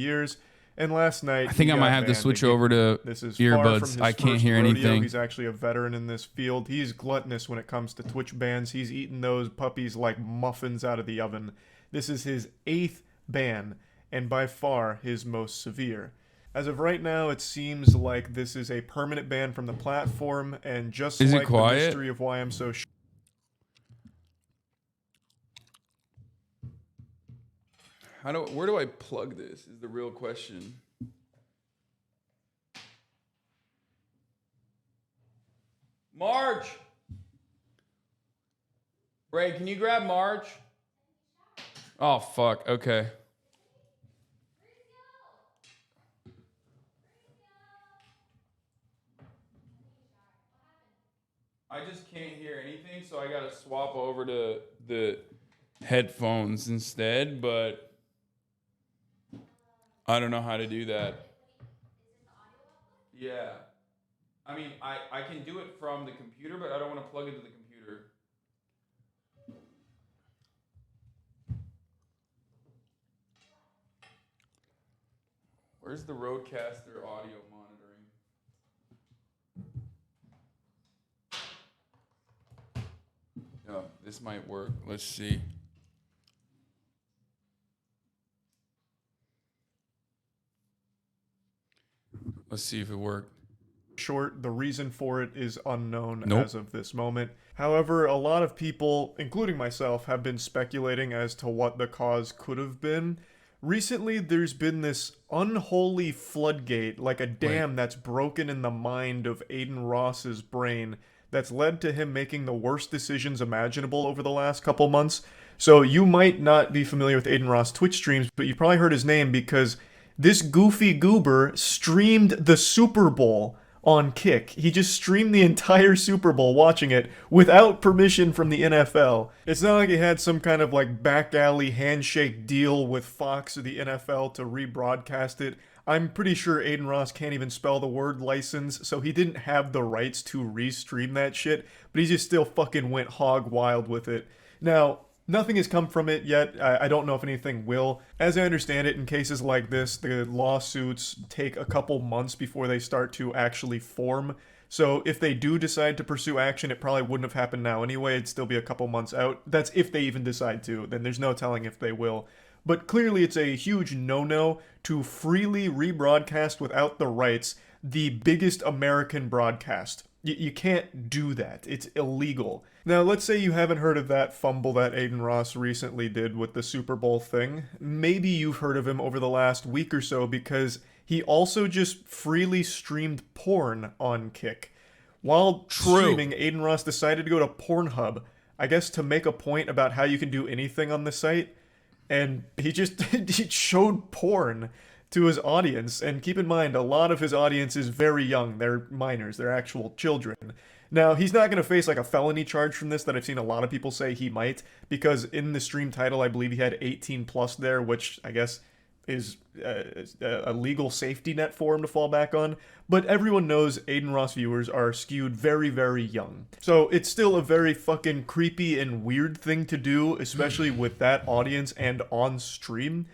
years. And last night, I think I might have to switch over to earbuds. I can't hear anything. He's actually a veteran in this field. He's gluttonous when it comes to Twitch bans. He's eaten those puppies like muffins out of the oven. This is his 8th ban, and by far his most severe. As of right now, it seems like this is a permanent ban from the platform, and just like the mystery of why I'm so where do I plug this is the real question. Marge! Ray, can you grab Marge? Oh, fuck. Okay. I just can't hear anything, so I gotta swap over to the headphones instead, but I don't know how to do that. Yeah. I mean, I can do it from the computer, but I don't want to plug into the computer. Where's the Rodecaster audio monitoring? Oh, this might work. Let's see. Let's see if it worked. Short, the reason for it is unknown as of this moment. However, a lot of people, including myself, have been speculating as to what the cause could have been. Recently, there's been this unholy floodgate, like a dam that's broken in the mind of Adin Ross's brain, that's led to him making the worst decisions imaginable over the last couple months. So you might not be familiar with Adin Ross Twitch streams, but you probably heard his name because this goofy goober streamed the Super Bowl on Kick. He just streamed the entire Super Bowl watching it without permission from the NFL. It's not like he had some kind of like back alley handshake deal with Fox or the NFL to rebroadcast it. I'm pretty sure Adin Ross can't even spell the word license, so he didn't have the rights to restream that shit, but he just still fucking went hog wild with it. Now, nothing has come from it yet. I don't know if anything will. As I understand it, in cases like this, the lawsuits take a couple months before they start to actually form. So if they do decide to pursue action, it probably wouldn't have happened now anyway. It'd still be a couple months out. That's if they even decide to. Then there's no telling if they will. But clearly it's a huge no-no to freely rebroadcast without the rights the biggest American broadcast. You can't do that. It's illegal. Now, let's say you haven't heard of that fumble that Adin Ross recently did with the Super Bowl thing. Maybe you've heard of him over the last week or so because he also just freely streamed porn on Kick. While streaming, Adin Ross decided to go to Pornhub, I guess to make a point about how you can do anything on the site. And he just he showed porn to his audience. And keep in mind, a lot of his audience is very young. They're minors. They're actual children. Now, he's not going to face like a felony charge from this that I've seen a lot of people say he might, because in the stream title, I believe he had 18 plus there, which I guess is a legal safety net for him to fall back on. But everyone knows Adin Ross viewers are skewed very, very young. So it's still a very fucking creepy and weird thing to do, especially with that audience and on stream.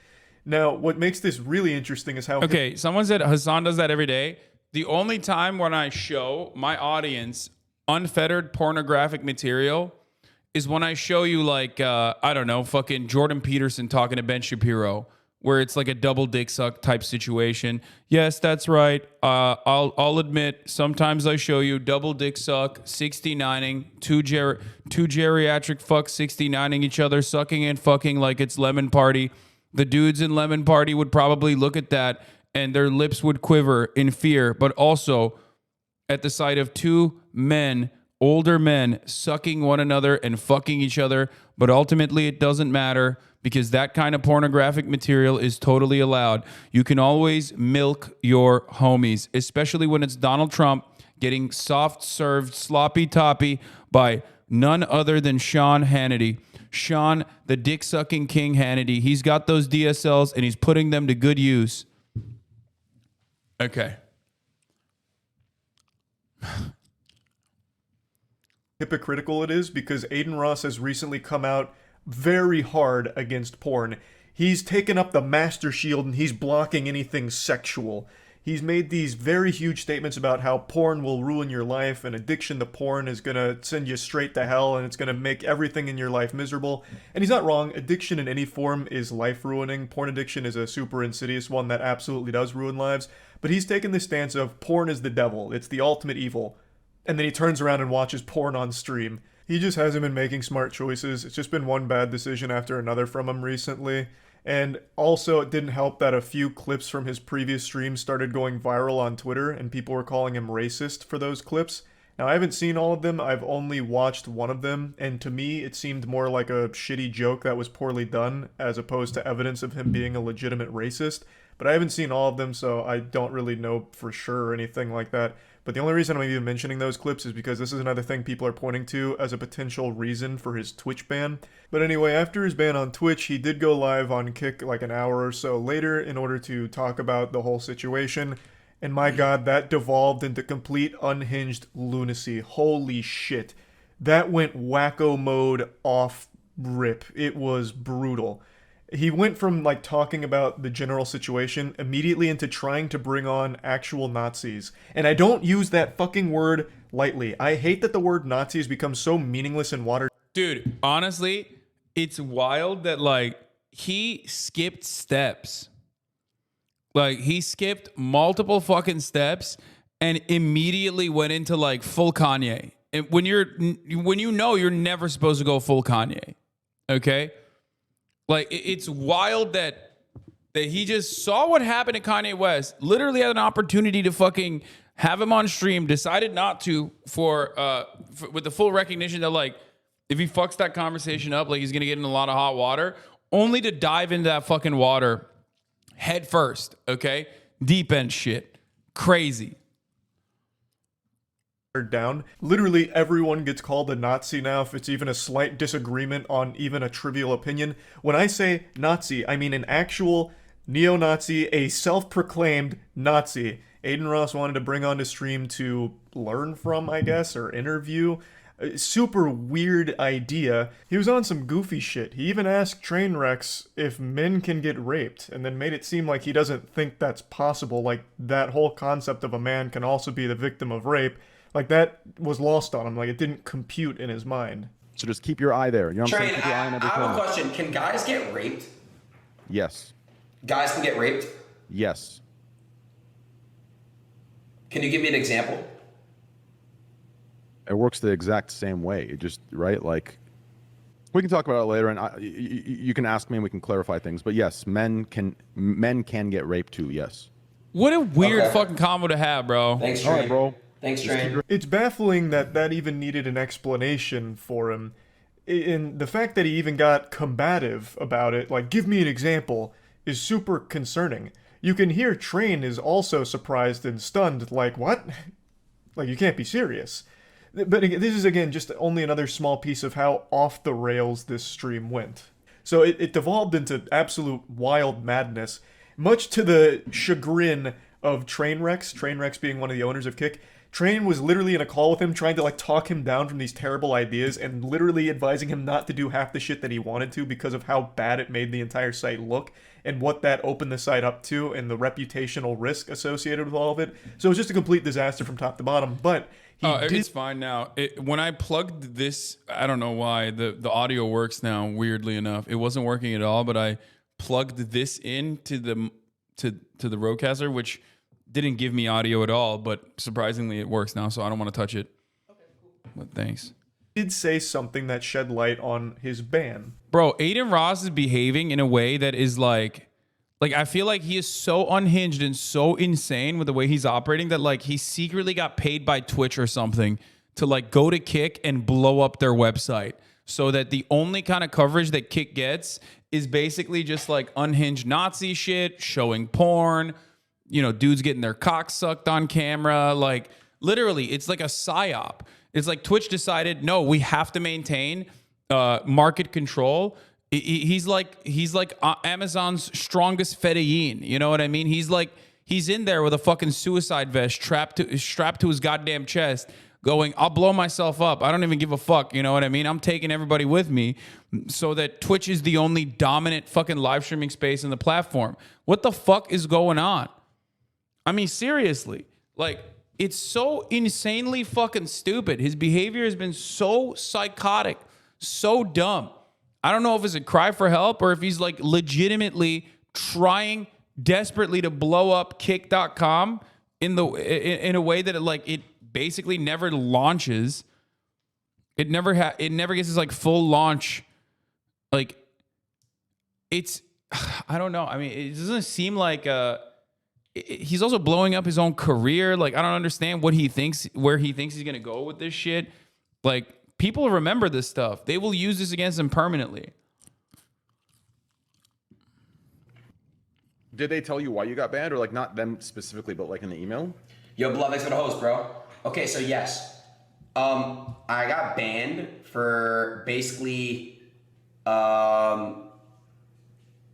Now, what makes this really interesting is how... Okay, someone said Hasan does that every day. The only time when I show my audience unfettered pornographic material is when I show you like, I don't know, fucking Jordan Peterson talking to Ben Shapiro, where it's like a double dick suck type situation. Yes, that's right. I'll admit, sometimes I show you double dick suck, 69ing, two geriatric fucks 69ing each other, sucking and fucking like it's Lemon Party. The dudes in Lemon Party would probably look at that and their lips would quiver in fear, but also at the sight of two men, older men, sucking one another and fucking each other. But ultimately, it doesn't matter because that kind of pornographic material is totally allowed. You can always milk your homies, especially when it's Donald Trump getting soft-served sloppy toppy by none other than Sean Hannity. Sean, the dick-sucking king Hannity. He's got those DSLs and he's putting them to good use. Okay. Hypocritical it is because Adin Ross has recently come out very hard against porn. He's taken up the Master Shield and he's blocking anything sexual. He's made these very huge statements about how porn will ruin your life and addiction to porn is going to send you straight to hell and it's going to make everything in your life miserable. And he's not wrong. Addiction in any form is life ruining. Porn addiction is a super insidious one that absolutely does ruin lives. But he's taken this stance of porn is the devil. It's the ultimate evil. And then he turns around and watches porn on stream. He just hasn't been making smart choices. It's just been one bad decision after another from him recently. And also, it didn't help that a few clips from his previous streams started going viral on Twitter, and people were calling him racist for those clips. Now, I haven't seen all of them, I've only watched one of them, and to me, it seemed more like a shitty joke that was poorly done, as opposed to evidence of him being a legitimate racist. But I haven't seen all of them, so I don't really know for sure or anything like that. But the only reason I'm even mentioning those clips is because this is another thing people are pointing to as a potential reason for his Twitch ban. But anyway, after his ban on Twitch, he did go live on Kick like an hour or so later in order to talk about the whole situation. And my god, that devolved into complete unhinged lunacy. Holy shit. That went wacko mode off rip. It was brutal. He went from like talking about the general situation immediately into trying to bring on actual Nazis. And I don't use that fucking word lightly. I hate that the word Nazi has become so meaningless and watered. Dude, honestly, it's wild that like he skipped steps. Like he skipped multiple fucking steps and immediately went into like full Kanye. And when you know you're never supposed to go full Kanye. Okay? Like, it's wild that he just saw what happened to Kanye West, literally had an opportunity to fucking have him on stream, decided not to with the full recognition that, like, if he fucks that conversation up, like, he's going to get in a lot of hot water, only to dive into that fucking water head first, okay? Deep end shit. Crazy. Down. Literally everyone gets called a Nazi now if it's even a slight disagreement on even a trivial opinion. When I say Nazi, I mean an actual neo-Nazi, a self-proclaimed Nazi. Adin Ross wanted to bring on to stream to learn from, I guess, or interview. Super weird idea. He was on some goofy shit. He even asked Trainwrecks if men can get raped, and then made it seem like he doesn't think that's possible, like that whole concept of a man can also be the victim of rape. Like, that was lost on him. Like, it didn't compute in his mind. So just keep your eye there. You know what I'm saying? Keep your eye on every I have corner. a question. Can guys get raped? Yes. Guys can get raped? Yes. Can you give me an example? It works the exact same way. It just, right? Like, we can talk about it later, and you can ask me and we can clarify things. But yes, men can get raped too, yes. What a weird fucking combo to have, bro. Thanks, Train. All right, bro. Thanks, Train. It's baffling that even needed an explanation for him. And the fact that he even got combative about it, like, give me an example, is super concerning. You can hear Train is also surprised and stunned, like, what? Like, you can't be serious. But this is, again, just only another small piece of how off the rails this stream went. So it devolved into absolute wild madness, much to the chagrin of Trainwrecks being one of the owners of Kick. Train was literally in a call with him trying to like talk him down from these terrible ideas and literally advising him not to do half the shit that he wanted to because of how bad it made the entire site look and what that opened the site up to and the reputational risk associated with all of it. So it was just a complete disaster from top to bottom, but it's fine now. When I plugged this, I don't know why, the audio works now, weirdly enough. It wasn't working at all, but I plugged this in to the Rodecaster, which didn't give me audio at all, but surprisingly it works now, so I don't want to touch it. Okay, cool. But thanks. Did say something that shed light on his ban. Bro, Adin Ross is behaving in a way that is like I feel like he is so unhinged and so insane with the way he's operating that like he secretly got paid by Twitch or something to like go to Kick and blow up their website so that the only kind of coverage that Kick gets is basically just like unhinged Nazi shit, showing porn, you know, dudes getting their cock sucked on camera. Like, literally, it's like a psyop. It's like Twitch decided, no, we have to maintain market control. He's like Amazon's strongest Fedayeen. You know what I mean? He's in there with a fucking suicide vest strapped to his goddamn chest, going, I'll blow myself up. I don't even give a fuck. You know what I mean? I'm taking everybody with me so that Twitch is the only dominant fucking live streaming space in the platform. What the fuck is going on? I mean, seriously, like, it's so insanely fucking stupid. His behavior has been so psychotic, so dumb. I don't know if it's a cry for help or if he's like legitimately trying desperately to blow up kick.com in a way that it basically never launches. It never gets this like full launch. Like, it's, I don't know. I mean, it doesn't seem like he's also blowing up his own career. Like, I don't understand where he thinks he's gonna go with this shit. Like, people remember this stuff. They will use this against him permanently. Did they tell you why you got banned, or like not them specifically, but like in the email? Yo, Blood, thanks for the host, bro. Okay, so yes, I got banned for basically, I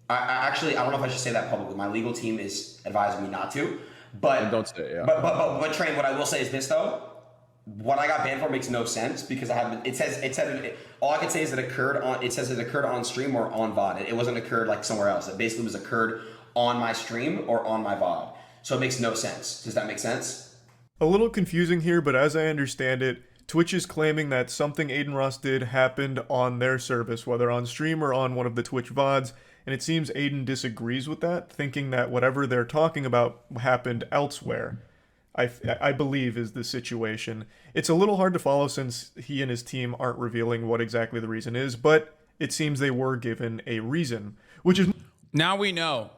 actually, I don't know if I should say that publicly. My legal team is advising me not to, but And don't say it, yeah. But Train, what I will say is this though. What I got banned for makes no sense because all I can say is it occurred on stream or on VOD. It wasn't occurred like somewhere else. It basically was occurred on my stream or on my VOD. So it makes no sense. Does that make sense? A little confusing here, but as I understand it, Twitch is claiming that something Adin Ross did happened on their service, whether on stream or on one of the Twitch VODs, and it seems Adin disagrees with that, thinking that whatever they're talking about happened elsewhere. I believe is the situation. It's a little hard to follow since he and his team aren't revealing what exactly the reason is, but it seems they were given a reason, which is... Now we know.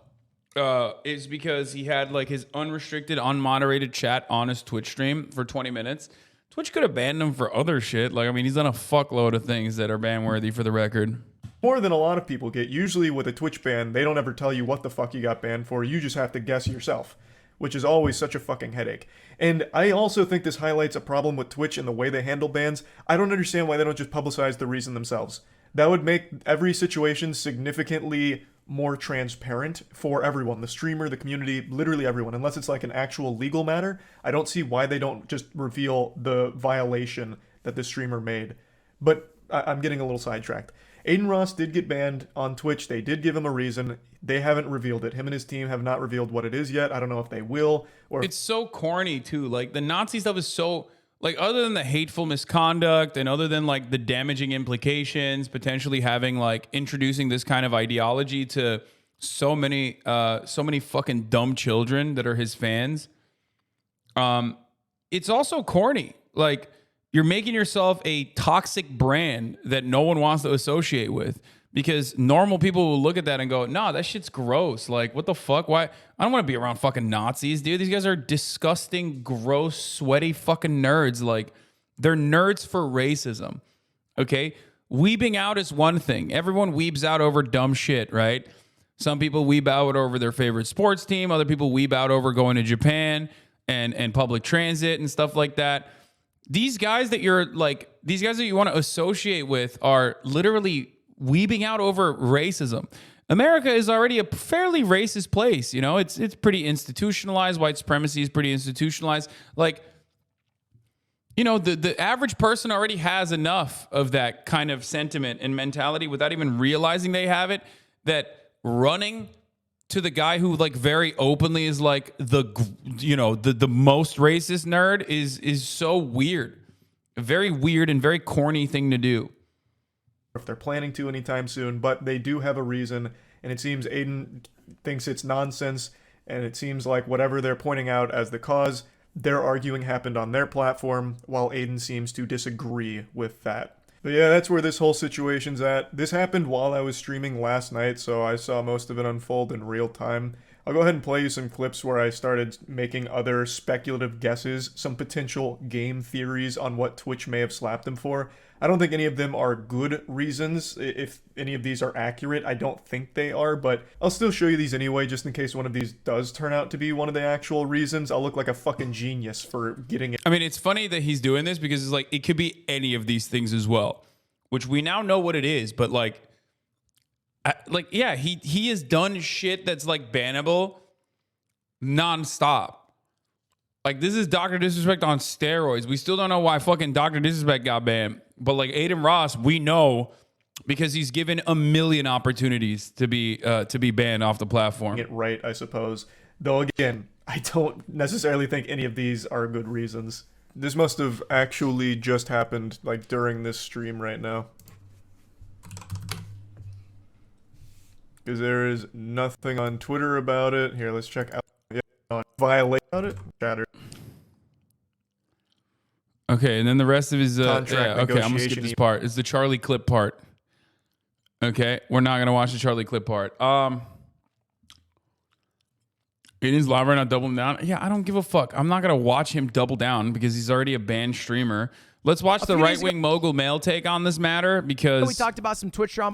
Is because he had like his unrestricted, unmoderated chat on his Twitch stream for 20 minutes. Twitch could have banned him for other shit. Like, I mean, he's done a fuckload of things that are ban worthy for the record. More than a lot of people get. Usually with a Twitch ban, they don't ever tell you what the fuck you got banned for. You just have to guess yourself, which is always such a fucking headache. And I also think this highlights a problem with Twitch and the way they handle bans. I don't understand why they don't just publicize the reason themselves. That would make every situation significantly more transparent for everyone, the streamer, the community, literally everyone. Unless it's like an actual legal matter, I don't see why they don't just reveal the violation that the streamer made. But I'm getting a little sidetracked. Adin Ross did get banned on Twitch. They did give him a reason. They haven't revealed it. Him and his team have not revealed what it is yet. I don't know if they will. Or it's so corny too. Like, the Nazi stuff is so, like, other than the hateful misconduct and other than like the damaging implications, potentially having like introducing this kind of ideology to so many fucking dumb children that are his fans. It's also corny. Like, you're making yourself a toxic brand that no one wants to associate with, because normal people will look at that and go, nah, that shit's gross. Like, what the fuck? Why? I don't want to be around fucking Nazis, dude. These guys are disgusting, gross, sweaty fucking nerds. Like, they're nerds for racism. Okay? Weebing out is one thing. Everyone weebs out over dumb shit, right? Some people weeb out over their favorite sports team. Other people weeb out over going to Japan and public transit and stuff like that. These guys that you want to associate with are literally weebing out over racism. America is already a fairly racist place. You know, it's pretty institutionalized. White supremacy is pretty institutionalized. Like, you know, the average person already has enough of that kind of sentiment and mentality without even realizing they have it, that running to the guy who like very openly is like the most racist nerd is so weird. A very weird and very corny thing to do. If they're planning to anytime soon, but they do have a reason, and it seems Adin thinks it's nonsense, and it seems like whatever they're pointing out as the cause, they're arguing happened on their platform, while Adin seems to disagree with that. But yeah, that's where this whole situation's at. This happened while I was streaming last night, so I saw most of it unfold in real time. I'll go ahead and play you some clips where I started making other speculative guesses, some potential game theories on what Twitch may have slapped him for. I don't think any of them are good reasons. If any of these are accurate, I don't think they are, but I'll still show you these anyway, just in case one of these does turn out to be one of the actual reasons. I'll look like a fucking genius for getting it. I mean, it's funny that he's doing this because it's like, it could be any of these things as well, which we now know what it is, but yeah, he has done shit that's like bannable nonstop. Like, this is Dr. Disrespect on steroids. We still don't know why fucking Dr. Disrespect got banned. But, like, Adin Ross, we know because he's given a million opportunities to be banned off the platform. It right, I suppose. Though, again, I don't necessarily think any of these are good reasons. This must have actually just happened, like, during this stream right now. Because there is nothing on Twitter about it. Here, let's check out. Violate about it. Chatter. Okay, and then the rest of his Contract okay, I'm gonna skip this part. It's the Charlie clip part. Okay, we're not gonna watch the Charlie clip part. Aiden's live right now, doubling down. Yeah, I don't give a fuck. I'm not gonna watch him double down because he's already a banned streamer. Let's watch the right wing mogul male take on this matter because we talked about some Twitch drama.